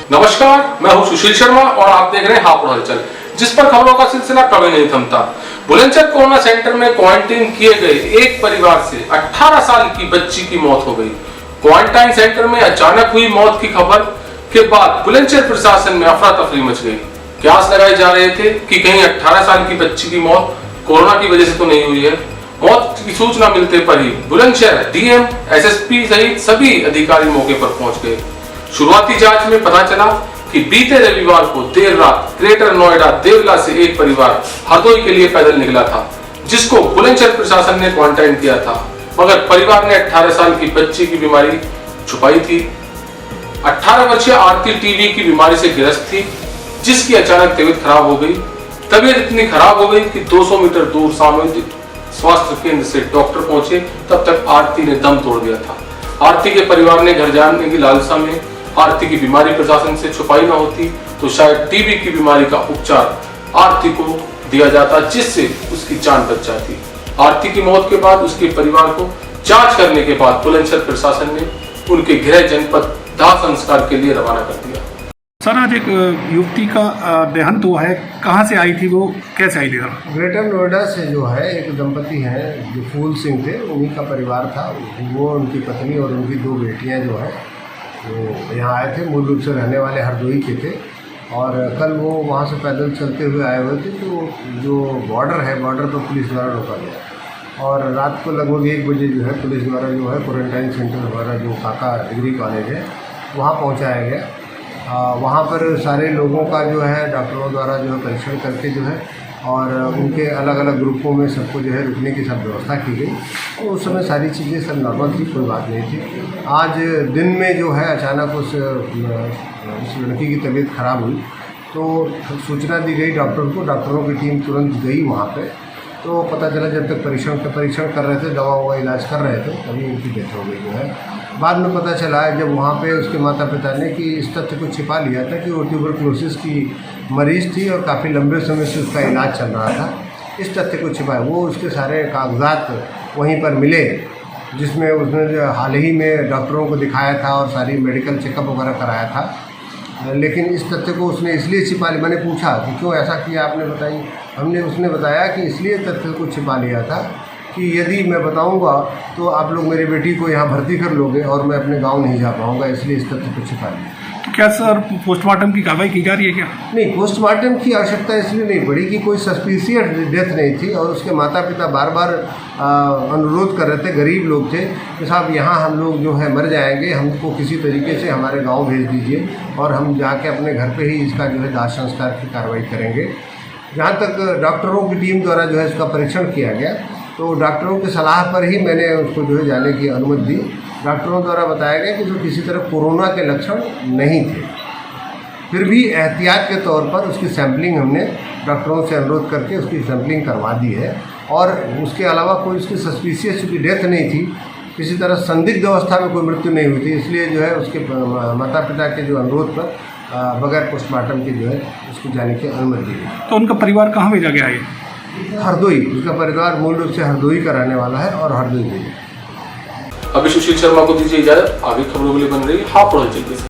नमस्कार, मैं हूं सुशील शर्मा और आप देख रहे हैं हापुड़ हलचल, जिस पर खबरों का सिलसिला कभी नहीं थमता। बुलंदशहर कोरोना सेंटर में क्वारंटीन किए गए एक परिवार से 18 साल की बच्ची की मौत हो गई। क्वारंटाइन सेंटर में अचानक हुई मौत की खबर के बाद बुलंदशहर प्रशासन में अफरा तफरी मच गई। कयास लगाए जा रहे थे कि कहीं 18 साल की बच्ची की मौत कोरोना की वजह से तो नहीं हुई है। मौत की सूचना मिलते पर ही बुलंदशहर डीएम, एसएसपी सहित सभी अधिकारी मौके पर पहुंच गए। शुरुआती जांच में पता चला कि बीते रविवार को देर रात ग्रेटर नोएडा देवला से एक परिवार हरदोई के लिए पैदल निकला था, जिसको बुलंदशहर प्रशासन ने क्वारंटाइन किया था, मगर परिवार ने 18 साल की बच्ची की बीमारी छुपाई थी। 18 वर्षीय आरती टीबी की बीमारी से ग्रस्त थी, जिसकी अचानक तबीयत खराब हो गई। तबीयत इतनी खराब हो गई कि 200 मीटर दूर सामुदायिक स्वास्थ्य केंद्र से डॉक्टर पहुंचे, तब तक आरती ने दम तोड़ दिया था। आरती के परिवार ने घर जाने की लालसा में आरती की बीमारी प्रशासन से छुपाई न होती तो शायद टीबी की बीमारी का उपचार आरती को दिया जाता, जिससे उसकी जान बच जाती। आरती की मौत के बाद उसके परिवार को जांच करने के बाद बुलंदशहर प्रशासन ने उनके गृह जनपद दाह संस्कार के लिए रवाना कर दिया। सर, आज एक युवती का देहांत हुआ है, कहाँ से आई थी, वो कैसे आई थी सर? ग्रेटर नोएडा से जो है एक दंपति हैं जो फूल सिंह थे, उन्हीं का परिवार था। वो, उनकी पत्नी और उनकी 2 बेटियां जो है वो यहाँ आए थे। मूल रूप से रहने वाले हरदोई के थे और कल वो वहाँ से पैदल चलते हुए आए हुए थे। तो जो बॉर्डर है, बॉर्डर पर पुलिस द्वारा रोका गया और रात को लगभग 1 बजे जो है पुलिस द्वारा जो है क्वारंटाइन सेंटर द्वारा जो काका डिग्री कॉलेज है वहाँ पहुँचाया गया। वहाँ पर सारे लोगों का जो है डॉक्टरों द्वारा जो है परीक्षण करके जो है और उनके अलग अलग ग्रुपों में सबको जो है रुकने की सब व्यवस्था की गई। तो उस समय सारी चीज़ें सब नॉर्मल थी, कोई बात नहीं थी। आज दिन में जो है अचानक उस लड़की की तबीयत खराब हुई तो सूचना दी गई डॉक्टर को। डॉक्टरों की टीम तुरंत गई वहाँ पे। तो पता चला जब तक परीक्षण कर रहे थे, दवा हुआ इलाज कर रहे थे, तभी उनकी डेथ हो गई जो है। बाद में पता चला जब वहाँ पे उसके माता पिता ने कि इस तथ्य को छिपा लिया था कि वो ट्यूबरक्लोसिस की मरीज़ थी और काफ़ी लंबे समय से उसका इलाज चल रहा था। इस तथ्य को छिपाया, वो उसके सारे कागजात वहीं पर मिले, जिसमें उसने जो हाल ही में डॉक्टरों को दिखाया था और सारी मेडिकल चेकअप वगैरह कराया था। लेकिन इस तथ्य को उसने इसलिए छिपा लिया। मैंने पूछा कि क्यों ऐसा किया आपने, बताई। उसने बताया कि इसलिए तथ्य को छिपा लिया था कि यदि मैं बताऊंगा तो आप लोग मेरी बेटी को यहाँ भर्ती कर लोगे और मैं अपने गांव नहीं जा पाऊंगा, इसलिए इस तथ्य को छिपा लिया। तो क्या सर पोस्टमार्टम की कार्रवाई की जा रही है क्या? नहीं, पोस्टमार्टम की आवश्यकता इसलिए नहीं पड़ी कि कोई सस्पिशियस डेथ नहीं थी और उसके माता पिता बार बार अनुरोध कर रहे थे, गरीब लोग थे कि साहब यहाँ हम लोग जो है मर जाएंगे, हमको किसी तरीके से हमारे गाँव भेज दीजिए और हम जाके अपने घर पर ही इसका जो है दाह संस्कार की कार्रवाई करेंगे। जहाँ तक डॉक्टरों की टीम द्वारा जो है इसका परीक्षण किया गया तो डॉक्टरों की सलाह पर ही मैंने उसको जो है जाने की अनुमति दी। डॉक्टरों द्वारा बताया गया कि जो किसी तरह कोरोना के लक्षण नहीं थे, फिर भी एहतियात के तौर पर उसकी सैंपलिंग हमने डॉक्टरों से अनुरोध करके उसकी सैंपलिंग करवा दी है। और उसके अलावा कोई उसकी सस्पिशियस चूँकि डेथ नहीं थी, किसी तरह संदिग्ध अवस्था में कोई मृत्यु नहीं हुई थी, इसलिए जो है उसके माता पिता के जो अनुरोध पर बगैर पोस्टमार्टम के जो है उसको जाने की अनुमति दी गई। तो उनका परिवार कहाँ भेजा गया है? हरदोई। उसका परिवार मूल रूप से हरदोई का रहने वाला है और हरदोई भेजा। अभी सुशील शर्मा को दीजिए इजाजत। आगे खबरों के लिए बन रही हापुड़ हलचल।